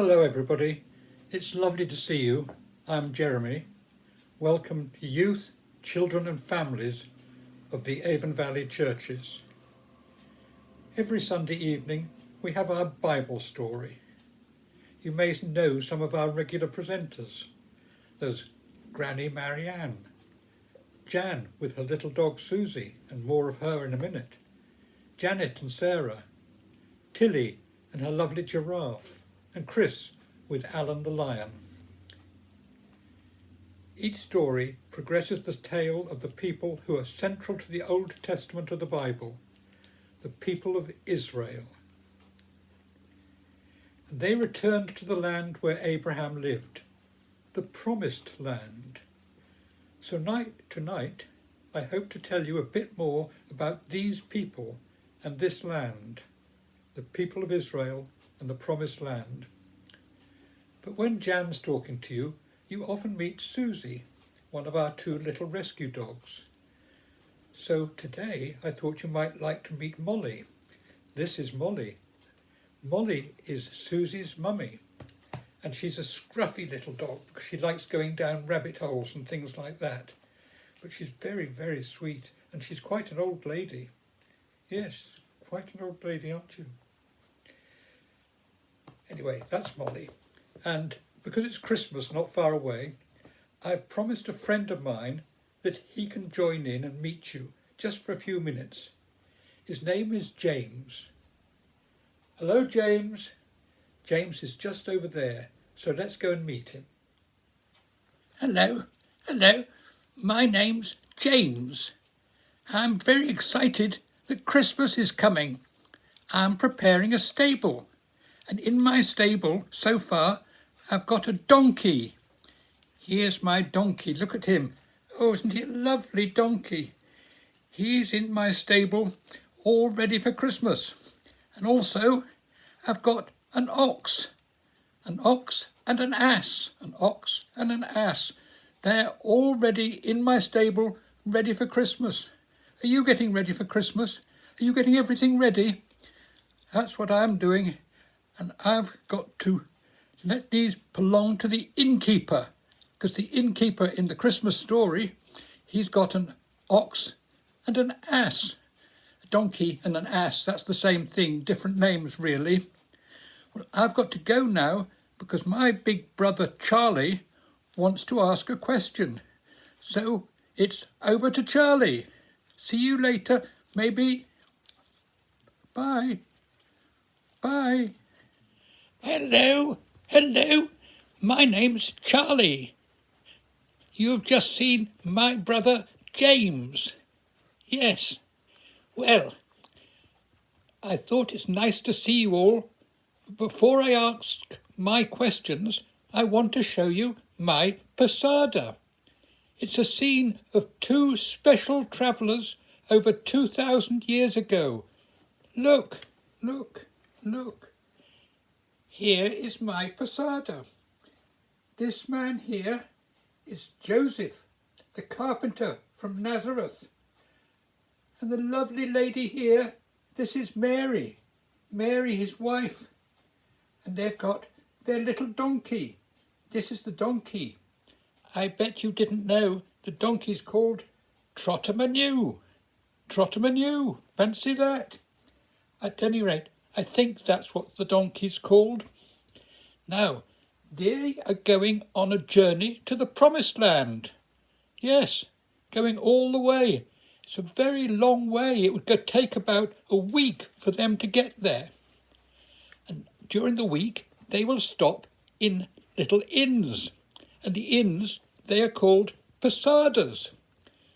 Hello everybody, it's lovely to see you. I'm Jeremy. Welcome to youth, children and families of the Avon Valley churches. Every Sunday evening we have our Bible story. You may know some of our regular presenters. There's Granny Marianne, Jan with her little dog Susie, and more of her in a minute, Janet and Sarah, Tilly and her lovely giraffe, and Chris with Alan the lion. Each story progresses the tale of the people who are central to the Old Testament of the Bible, the people of Israel. And they returned to the land where Abraham lived, the promised land. So tonight, I hope to tell you a bit more about these people and this land, the people of Israel and the promised land. But when Jan's talking to you, you often meet Susie, one of our two little rescue dogs. So today I thought you might like to meet Molly. This is Molly. Molly is Susie's mummy, and she's a scruffy little dog because she likes going down rabbit holes and things like that. But she's very, very sweet, and she's quite an old lady. Yes, quite an old lady, aren't you? Anyway, that's Molly. And because it's Christmas not far away, I've promised a friend of mine that he can join in and meet you just for a few minutes. His name is James. Hello, James. James is just over there, so let's go and meet him. Hello. My name's James. I'm very excited that Christmas is coming. I'm preparing a stable. And in my stable, so far, I've got a donkey. Here's my donkey. Look at him. Oh, isn't he a lovely donkey? He's in my stable, all ready for Christmas. And also, I've got an ox and an ass. An ox and an ass. They're all ready in my stable, ready for Christmas. Are you getting ready for Christmas? Are you getting everything ready? That's what I'm doing. And I've got to let these belong to the innkeeper, because the innkeeper in the Christmas story, he's got an ox and an ass. A donkey and an ass, that's the same thing, different names really. Well, I've got to go now because my big brother Charlie wants to ask a question. So it's over to Charlie. See you later, maybe. Bye. Bye. Hello. My name's Charlie. You've just seen my brother James. Yes. Well, I thought it's nice to see you all. Before I ask my questions, I want to show you my posada. It's a scene of two special travellers over 2,000 years ago. Look. Here is my posada. This man here is Joseph, the carpenter from Nazareth. And the lovely lady here, this is Mary, his wife. And they've got their little donkey. This is the donkey. I bet you didn't know the donkey's called Trottermanu. Fancy that. At any rate, I think that's what the donkey's called. Now, they are going on a journey to the promised land. Yes, going all the way. It's a very long way. It would take about a week for them to get there. And during the week, they will stop in little inns. And the inns, they are called posadas.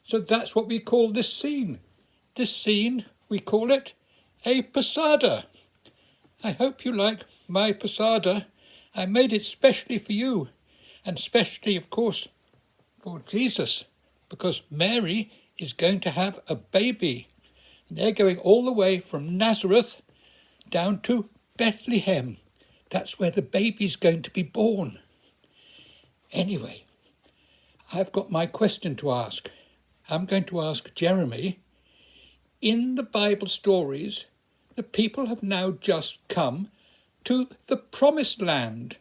So that's what we call this scene. This scene, we call it a posada. I hope you like my posada. I made it specially for you, and specially, of course, for Jesus, because Mary is going to have a baby. And they're going all the way from Nazareth down to Bethlehem. That's where the baby's going to be born. Anyway, I've got my question to ask. I'm going to ask Jeremy. In the Bible stories, the people have now just come to the promised land.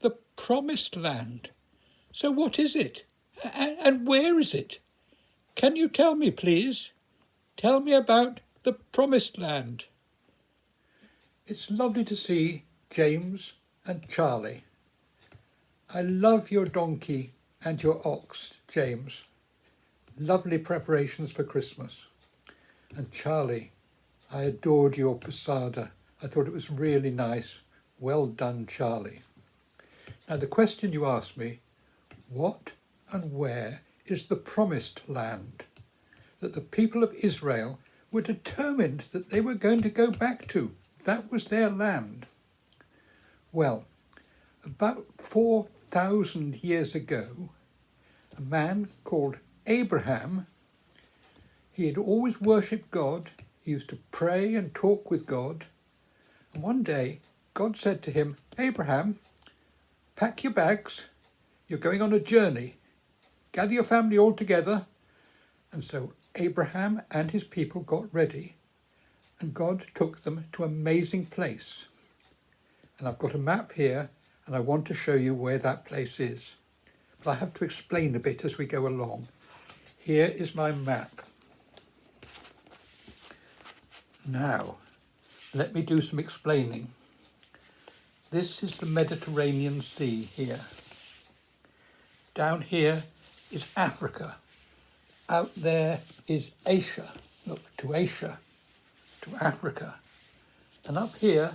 The promised land. So what is it? And where is it? Can you tell me, please? Tell me about the promised land. It's lovely to see James and Charlie. I love your donkey and your ox, James. Lovely preparations for Christmas. And Charlie, I adored your posada. I thought it was really nice. Well done, Charlie. Now the question you asked me, what and where is the promised land that the people of Israel were determined that they were going to go back to? That was their land. Well, about 4,000 years ago, a man called Abraham, he had always worshipped God. He used to pray and talk with God. And one day, God said to him, Abraham, pack your bags. You're going on a journey. Gather your family all together. And so Abraham and his people got ready, and God took them to an amazing place. And I've got a map here, and I want to show you where that place is. But I have to explain a bit as we go along. Here is my map. Now, let me do some explaining. This is the Mediterranean Sea here. Down here is Africa. Out there is Asia. Look, to Asia, to Africa. And up here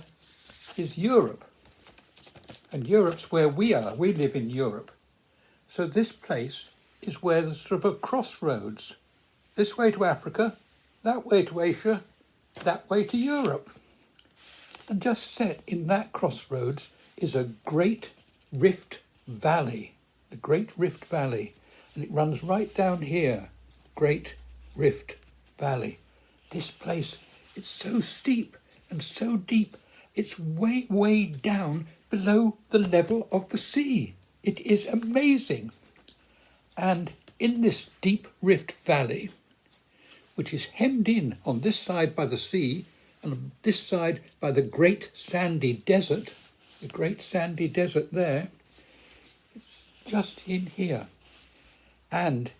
is Europe. And Europe's where we are. We live in Europe. So this place is where there's sort of a crossroads. This way to Africa, that way to Asia, that way to Europe. And just set in that crossroads is a great rift valley, the Great Rift Valley. And it runs right down here, Great Rift Valley. This place, it's so steep and so deep, it's way, way down below the level of the sea. It is amazing. And in this deep Rift Valley, which is hemmed in on this side by the sea and on this side by the great sandy desert, there, it's just in here. And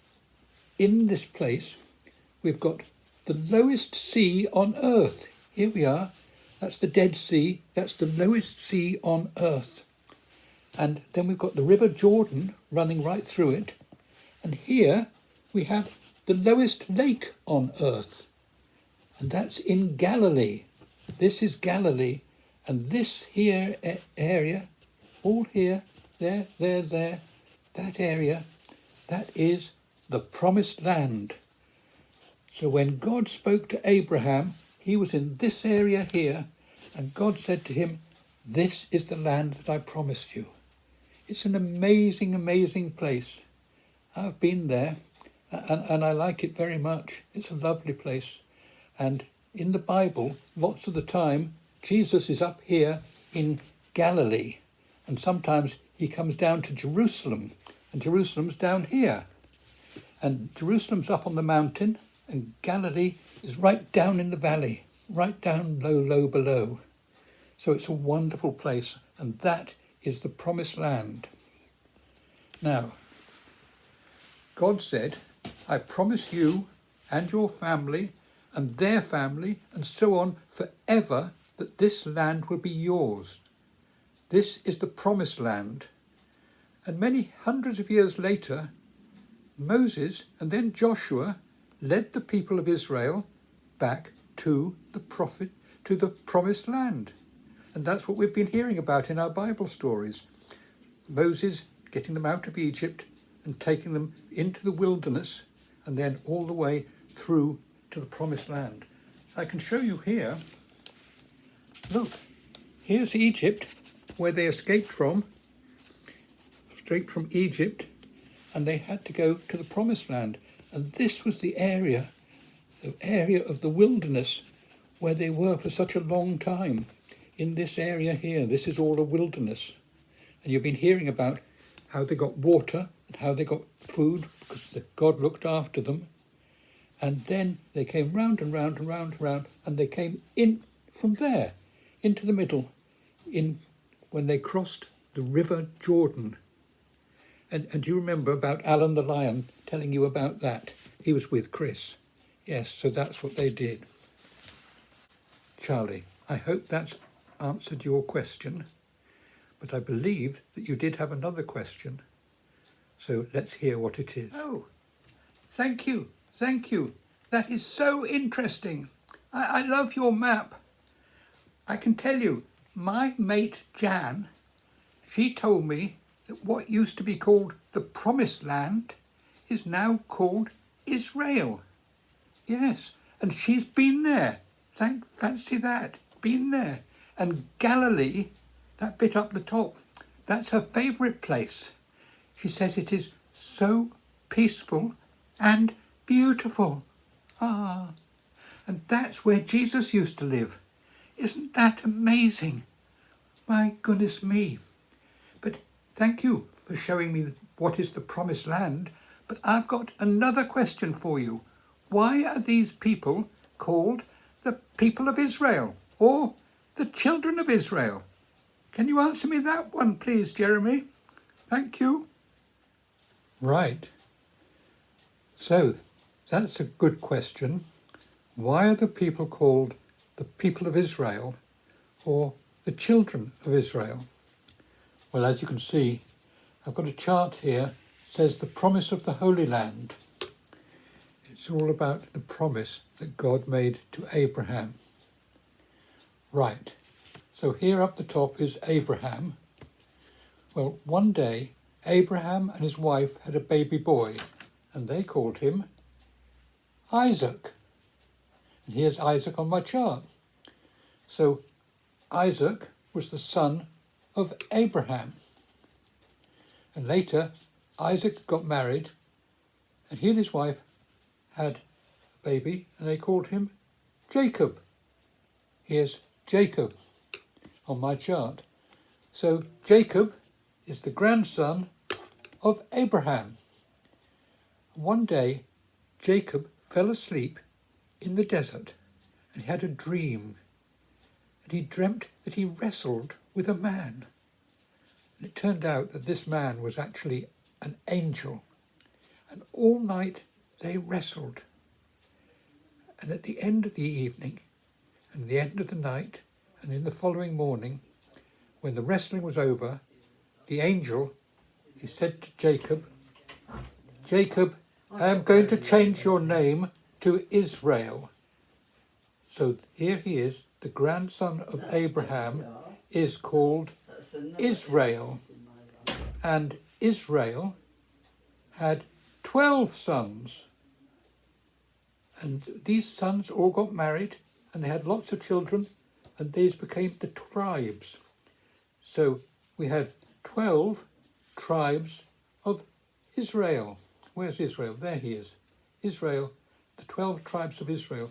in this place, we've got the lowest sea on earth. Here we are. That's the Dead Sea. That's the lowest sea on earth. And then we've got the River Jordan running right through it. And here we have the lowest lake on earth. And that's in Galilee. This is Galilee. And this here area, all here, there, that area, that is the promised land. So when God spoke to Abraham, he was in this area here, and God said to him, this is the land that I promised you. It's an amazing, amazing place. I've been there, and I like it very much. It's a lovely place. And in the Bible, lots of the time, Jesus is up here in Galilee, and sometimes he comes down to Jerusalem, and Jerusalem's down here. And Jerusalem's up on the mountain, and Galilee is right down in the valley, right down low, low below. So it's a wonderful place, and that is the promised land. Now, God said, I promise you and your family and their family and so on forever that this land will be yours. This is the promised land. And many hundreds of years later, Moses and then Joshua led the people of Israel back to the promised land. And that's what we've been hearing about in our Bible stories. Moses getting them out of Egypt and taking them into the wilderness and then all the way through to the promised land. I can show you here. Look, here's Egypt, where they escaped from, straight from Egypt, and they had to go to the promised land. And this was the area of the wilderness where they were for such a long time. In this area here, this is all a wilderness. And you've been hearing about how they got water and how they got food because God looked after them. And then they came round and round and round and round, and they came in from there, into the middle, when they crossed the River Jordan. And do you remember about Alan the lion telling you about that? He was with Chris. Yes, so that's what they did. Charlie, I hope that's answered your question, but I believe that you did have another question. So let's hear what it is. Oh, thank you. That is so interesting. I love your map. I can tell you, my mate Jan, she told me that what used to be called the Promised Land is now called Israel. Yes, and she's been there. Fancy that, been there. And Galilee, that bit up the top, that's her favourite place. She says it is so peaceful and beautiful. Ah, and that's where Jesus used to live. Isn't that amazing? My goodness me. But thank you for showing me what is the Promised Land. But I've got another question for you. Why are these people called the people of Israel or the children of Israel? Can you answer me that one, please, Jeremy? Thank you. Right. So, that's a good question. Why are the people called the people of Israel or the children of Israel? Well, as you can see, I've got a chart here. It says the promise of the Holy Land. It's all about the promise that God made to Abraham. Right. So here up the top is Abraham. Well, one day, Abraham and his wife had a baby boy, and they called him Isaac. And here's Isaac on my chart. So Isaac was the son of Abraham. And later, Isaac got married, and he and his wife had a baby, and they called him Jacob. Here's Jacob on my chart. So Jacob is the grandson of Abraham. One day, Jacob fell asleep in the desert, and he had a dream. And he dreamt that he wrestled with a man. And it turned out that this man was actually an angel. And all night they wrestled. And at the end of the evening, and the end of the night, and in the following morning, when the wrestling was over, the angel, he said to Jacob, Jacob, I am going to change your name to Israel. So here he is, the grandson of Abraham, is called Israel. And Israel had 12 sons. And these sons all got married, and they had lots of children, and these became the tribes. So we had 12 tribes of Israel. Where's Israel? There he is. Israel, the 12 tribes of Israel.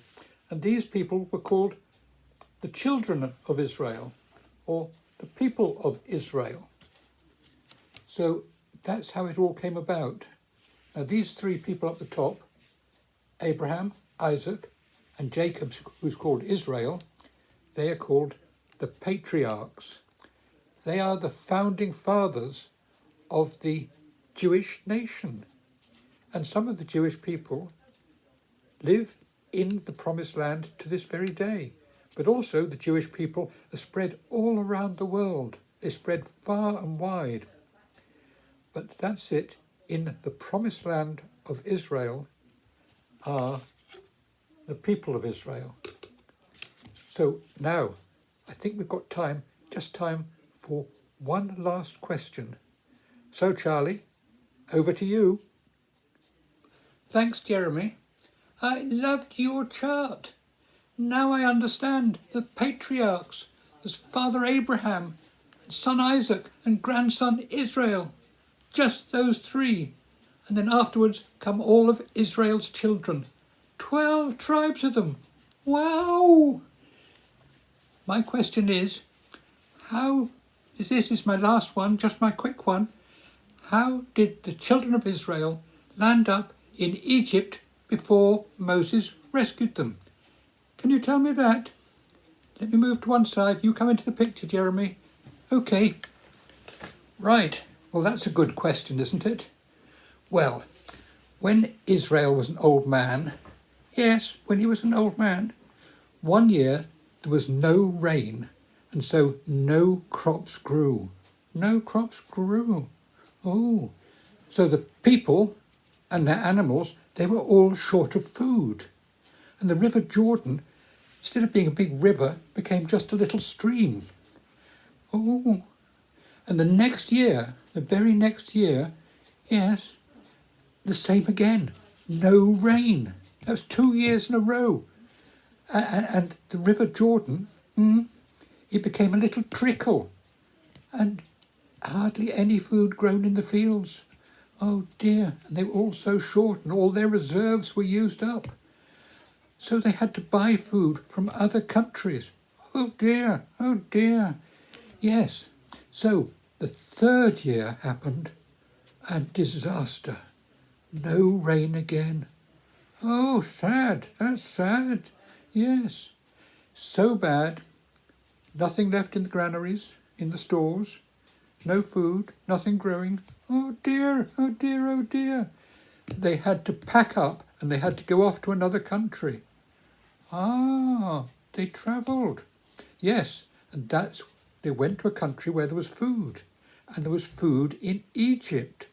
And these people were called the children of Israel, or the people of Israel. So that's how it all came about. Now these three people up the top, Abraham, Isaac, and Jacob, who's called Israel, they are called the patriarchs. They are the founding fathers of the Jewish nation. And some of the Jewish people live in the Promised Land to this very day. But also the Jewish people are spread all around the world. They spread far and wide. But that's it. In the Promised Land of Israel are the people of Israel. So now, I think we've got just time for one last question. So Charlie, over to you. Thanks, Jeremy. I loved your chart. Now I understand the patriarchs. There's Father Abraham, son Isaac, and grandson Israel. Just those three. And then afterwards come all of Israel's children. 12 tribes of them. Wow! My question is, this is my last one, just my quick one. How did the children of Israel land up in Egypt before Moses rescued them? Can you tell me that? Let me move to one side. You come into the picture, Jeremy. Okay, right. Well, that's a good question, isn't it? Well, when Israel was an old man, yes, when he was an old man, one year there was no rain, and so no crops grew. No crops grew. Oh, so the people and their animals, they were all short of food. And the River Jordan, instead of being a big river, became just a little stream. Oh, and the next year, the very next year, yes, the same again. No rain. That was 2 years in a row. And the River Jordan, it became a little trickle. And hardly any food grown in the fields. Oh dear, and they were all so short and all their reserves were used up. So they had to buy food from other countries. Oh dear, oh dear. Yes, so the third year happened and disaster. No rain again. Oh, sad, that's sad. Yes, so bad. Nothing left in the granaries, in the stores. No food, nothing growing. Oh dear, oh dear, oh dear. They had to pack up and they had to go off to another country. Ah, they travelled. Yes, and they went to a country where there was food. And there was food in Egypt.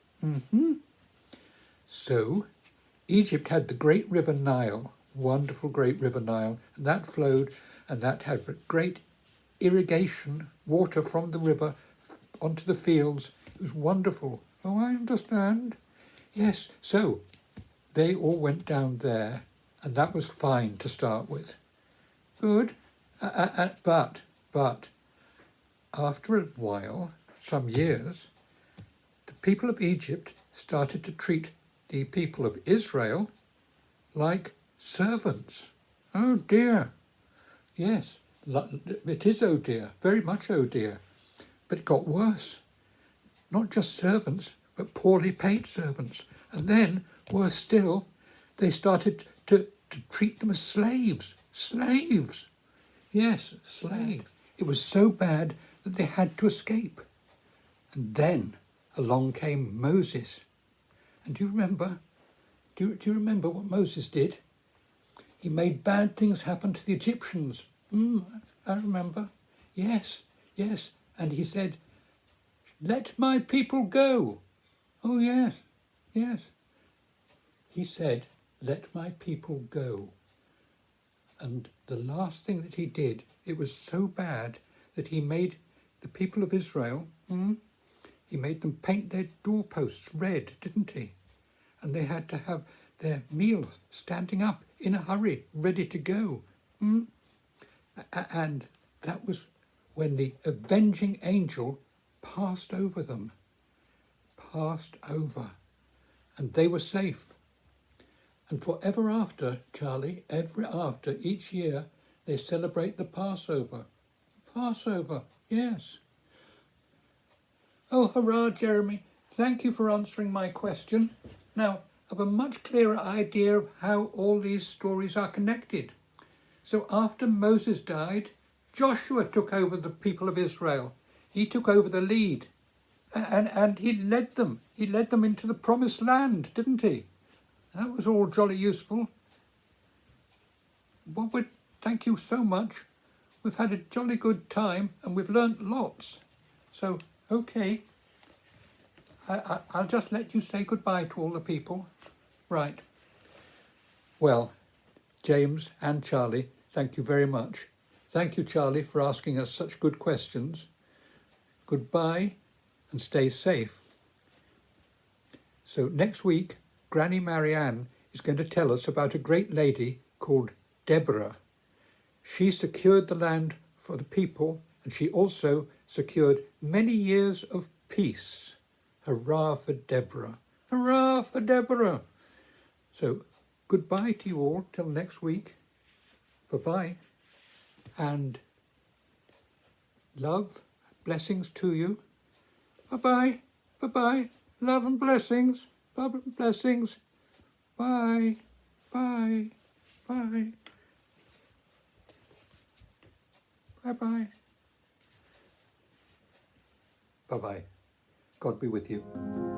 So Egypt had the great river Nile, wonderful great river Nile, and that flowed and that had great irrigation, water from the river onto the fields. It was wonderful. Oh, I understand. Yes, so they all went down there, and that was fine to start with. Good. But after a while, some years, the people of Egypt started to treat the people of Israel like servants. Oh dear. Yes, it is oh dear, very much oh dear. But it got worse. Not just servants, but poorly paid servants. And then, worse still, they started to treat them as slaves. Slaves. Yes, slaves. It was so bad that they had to escape. And then along came Moses. And do you remember? Do you remember what Moses did? He made bad things happen to the Egyptians. I remember. Yes, yes. And he said, "Let my people go." Oh, yes, yes. He said, "Let my people go." And the last thing that he did, it was so bad that he made the people of Israel, he made them paint their doorposts red, didn't he? And they had to have their meal standing up in a hurry, ready to go. And that was when the avenging angel passed over them. Passed over. And they were safe. And forever after, Charlie, ever after, each year, they celebrate the Passover. Passover, yes. Oh, hurrah, Jeremy. Thank you for answering my question. Now, I have a much clearer idea of how all these stories are connected. So after Moses died, Joshua took over the people of Israel. He took over the lead. And he led them. He led them into the promised land, didn't he? That was all jolly useful. Well, thank you so much. We've had a jolly good time and we've learnt lots. So, okay, I'll just let you say goodbye to all the people. Right. Well, James and Charlie, thank you very much. Thank you, Charlie, for asking us such good questions. Goodbye and stay safe. So next week, Granny Marianne is going to tell us about a great lady called Deborah. She secured the land for the people, and she also secured many years of peace. Hurrah for Deborah. Hurrah for Deborah. So goodbye to you all till next week. Bye-bye. And love, blessings to you. Bye-bye. Bye-bye. Love and blessings. Love and blessings. Bye. Bye. Bye. Bye-bye. Bye-bye. God be with you.